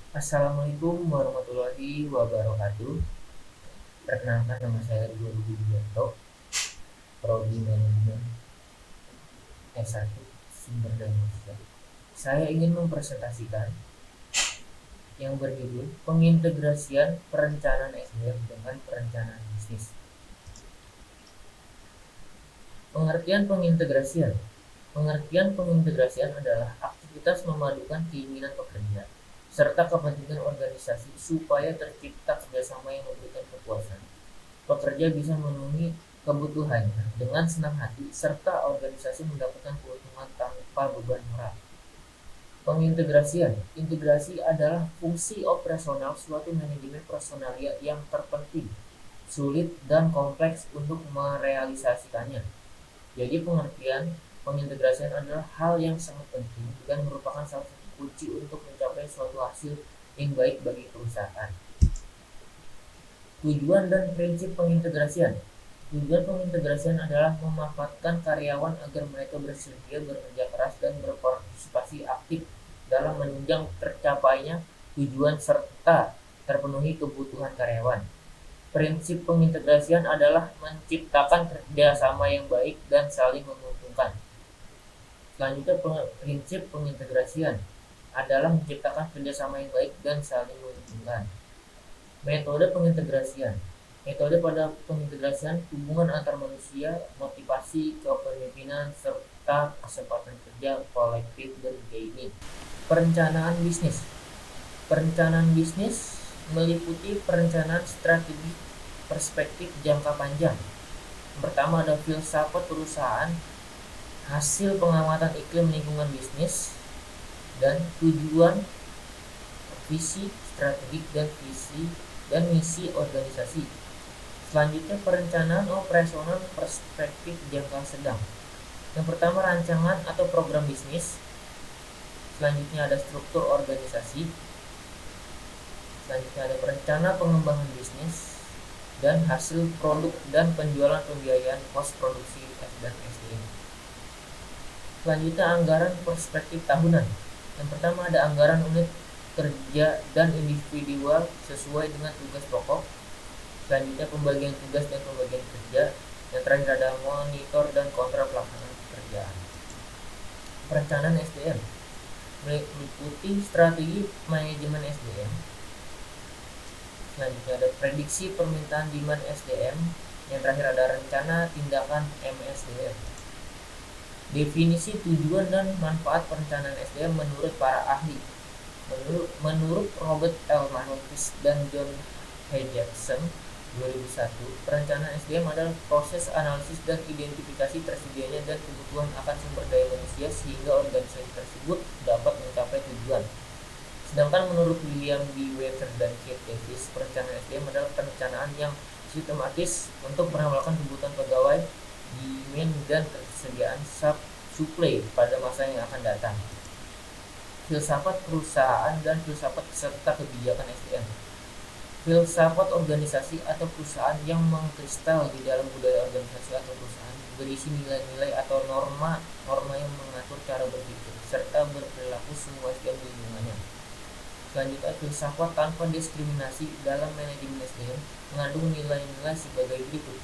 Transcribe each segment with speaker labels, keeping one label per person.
Speaker 1: Assalamualaikum warahmatullahi wabarakatuh. Perkenalkan, nama saya Ridwan Widianto, Prodi Manajemen S1 Sumber Daya Manusia. Saya ingin mempresentasikan yang berjudul Pengintegrasian Perencanaan SDM dengan Perencanaan Bisnis. Pengertian pengintegrasian. Pengertian pengintegrasian adalah aktivitas memadukan keinginan pekerja serta kepentingan organisasi supaya tercipta kerjasama yang memberikan kepuasan. Pekerja bisa memenuhi kebutuhannya dengan senang hati serta organisasi mendapatkan keuntungan tanpa beban moral. Pengintegrasian. Integrasi adalah fungsi operasional suatu manajemen personalia yang terpenting, sulit, dan kompleks untuk merealisasikannya. Jadi pengertian pengintegrasian adalah hal yang sangat penting dan merupakan salah satu kunci untuk mencapai suatu hasil yang baik bagi perusahaan. Tujuan dan prinsip pengintegrasian. Tujuan pengintegrasian adalah memanfaatkan karyawan agar mereka bersedia bekerja keras dan berpartisipasi aktif dalam menunjang tercapainya tujuan serta terpenuhi kebutuhan karyawan. Prinsip pengintegrasian adalah menciptakan kerjasama yang baik dan saling menguntungkan. Selanjutnya, prinsip pengintegrasian adalah menciptakan kerjasama yang baik dan saling menguntungkan. Metode pengintegrasian. Metode pada pengintegrasian hubungan antar manusia, motivasi, kepemimpinan, serta kesempatan kerja kolektif dan ini. Perencanaan bisnis. Perencanaan bisnis meliputi perencanaan strategi perspektif jangka panjang. Pertama ada filsafat perusahaan, hasil pengamatan iklim lingkungan bisnis, dan tujuan, visi, strategi, dan misi organisasi. Selanjutnya perencanaan operasional perspektif jangka sedang. Yang pertama rancangan atau program bisnis. Selanjutnya ada struktur organisasi. Selanjutnya ada perencana pengembangan bisnis dan hasil produk dan penjualan pembiayaan pos produksi dan SDM. Selanjutnya anggaran perspektif tahunan. Yang pertama ada anggaran unit kerja dan individual sesuai dengan tugas pokok. Selanjutnya pembagian tugas dan pembagian kerja. Yang terakhir ada monitor dan kontrol pelaksanaan pekerjaan. Perencanaan SDM meliputi strategi manajemen SDM. Selanjutnya ada prediksi permintaan demand SDM. Yang terakhir ada rencana tindakan MSDM. Definisi tujuan dan manfaat perencanaan SDM menurut para ahli. Menurut Robert L. Malthus dan John H. Jackson 2001, perencanaan SDM adalah proses analisis dan identifikasi tersedianya dan kebutuhan akan sumber daya manusia sehingga organisasi tersebut dapat mencapai tujuan. Sedangkan menurut William B. Weaver dan Keith Davis, perencanaan SDM adalah perencanaan yang sistematis untuk meramalkan kebutuhan pegawai, demand, dan ketersediaan supply pada masa yang akan datang. Filsafat perusahaan dan filsafat serta kebijakan SDM. Filsafat organisasi atau perusahaan yang mengkristal di dalam budaya organisasi atau perusahaan berisi nilai-nilai atau norma yang mengatur cara berpikir serta berperilaku semua SDM di lingkungannya. Selanjutnya, filsafat tanpa diskriminasi dalam manajemen SDM mengandung nilai-nilai sebagai berikut: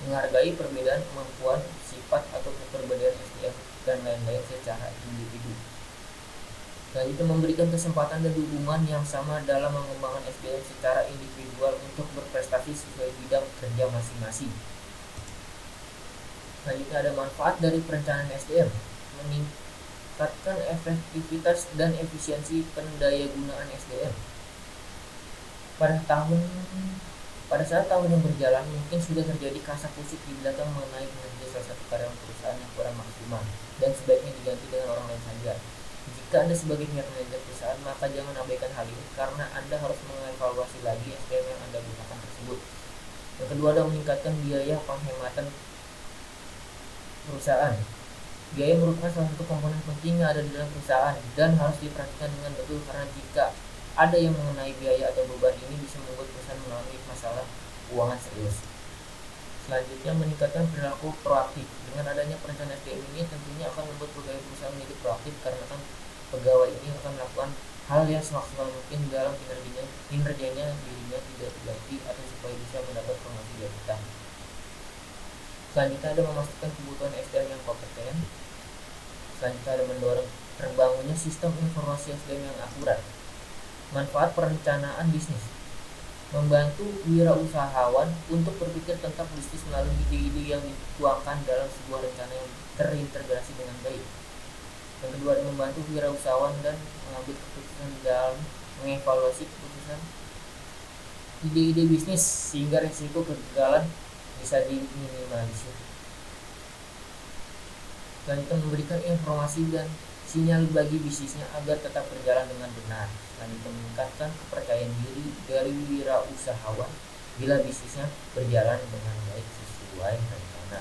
Speaker 1: menghargai perbedaan kemampuan, sifat atau kepribadian SDM dan lain-lain secara individu. Selanjutnya, memberikan kesempatan dan dukungan yang sama dalam mengembangkan SDM secara individual untuk berprestasi sesuai bidang kerja masing-masing. Selanjutnya ada manfaat dari perencanaan SDM, meningkatkan efektivitas dan efisiensi pendayagunaan SDM. Pada saat tahun yang berjalan, mungkin sudah terjadi kasak-kusuk di belakang mengenai kinerja salah satu karyawan perusahaan yang kurang maksimal dan sebaiknya diganti dengan orang lain saja. Jika Anda sebagai pihak manajer perusahaan, maka jangan abaikan hal ini karena Anda harus mengevaluasi lagi SDM yang Anda gunakan tersebut. Yang kedua ada meningkatkan biaya penghematan perusahaan. Biaya merupakan salah satu komponen penting yang ada di dalam perusahaan dan harus diperhatikan dengan betul karena jika ada yang mengenai biaya atau beban ini bisa membuat perusahaan mengalami masalah keuangan serius. Selanjutnya meningkatkan perilaku proaktif. Dengan adanya perencanaan SDM ini tentunya akan membuat pegawai perusahaan menjadi proaktif karena kan pegawai ini akan melakukan hal yang semaksimal mungkin dalam kinerjanya dirinya tidak diganti atau supaya bisa mendapat promosi jabatan. Selanjutnya ada memastikan kebutuhan SDM yang kompeten. Selanjutnya ada mendorong terbangunnya sistem informasi SDM yang akurat. Manfaat perencanaan bisnis, membantu wirausahawan untuk berpikir tentang bisnis melalui ide-ide yang dituangkan dalam sebuah rencana yang terintegrasi dengan baik. Yang kedua, membantu wirausahawan dan mengambil keputusan dalam mengevaluasi keputusan ide-ide bisnis sehingga risiko kegagalan bisa diminimalisir. Selanjutnya, memberikan informasi dan sinyal bagi bisnisnya agar tetap berjalan dengan benar. Selanjutnya, meningkatkan kepercayaan diri dari wirausahawan bila bisnisnya berjalan dengan baik sesuai rencana.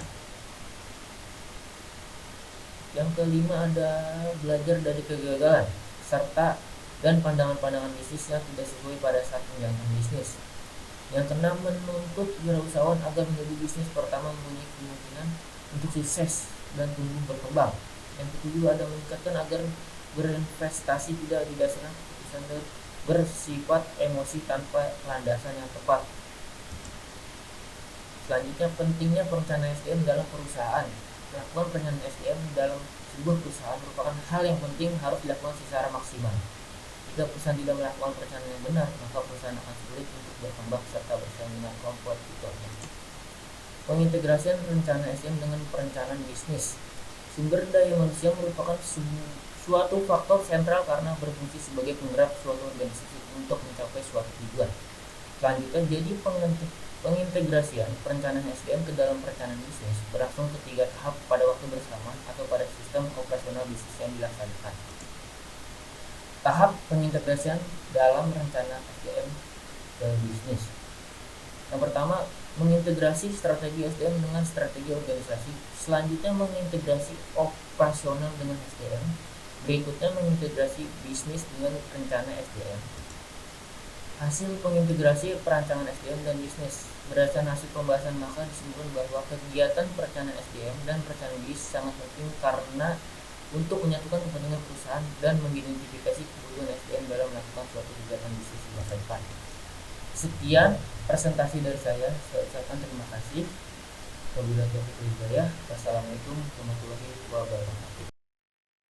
Speaker 1: Yang kelima ada belajar dari kegagalan serta dan pandangan-pandangan bisnis yang tidak sesuai pada saat menjalankan bisnis. Yang keenam, menuntut wirausahawan agar menjadi bisnis pertama mempunyai kemungkinan untuk sukses dan tumbuh berkembang. Yang ketujuh, ada meningkatkan agar berinvestasi tidak didasarkan keputusan dan bersifat emosi tanpa landasan yang tepat. Selanjutnya, pentingnya perencanaan SDM dalam perusahaan. Melakukan perencanaan SDM dalam sebuah perusahaan merupakan hal yang penting, harus dilakukan secara maksimal. Jika perusahaan tidak melakukan perencanaan yang benar, maka perusahaan akan sulit untuk berkembang serta bersaing dengan kompetitornya. Pengintegrasian rencana SDM dengan perencanaan bisnis. Sumber daya manusia merupakan suatu faktor sentral karena berfungsi sebagai penggerak suatu organisasi untuk mencapai suatu tujuan. Selanjutnya, jadi pengintegrasian perencanaan SDM ke dalam perencanaan bisnis berlangsung ketiga tahap pada waktu bersamaan atau pada sistem operasional bisnis yang dilaksanakan. Tahap pengintegrasian dalam rencana SDM ke bisnis. Yang pertama, mengintegrasi strategi SDM dengan strategi organisasi. Selanjutnya, mengintegrasi operasional dengan SDM. Berikutnya, mengintegrasi bisnis dengan rencana SDM. Hasil pengintegrasi perancangan SDM dan bisnis. Berdasarkan hasil pembahasan, maka disimpulkan bahwa kegiatan perencanaan SDM dan perencanaan bisnis sangat penting karena untuk menyatukan kepentingan perusahaan dan mengidentifikasi kebutuhan SDM dalam melakukan suatu kegiatan bisnis di masa depan. Sekian presentasi dari saya ucapkan terima kasih. Wabillahi taufiq wal hidayah. Wassalamualaikum warahmatullahi wabarakatuh.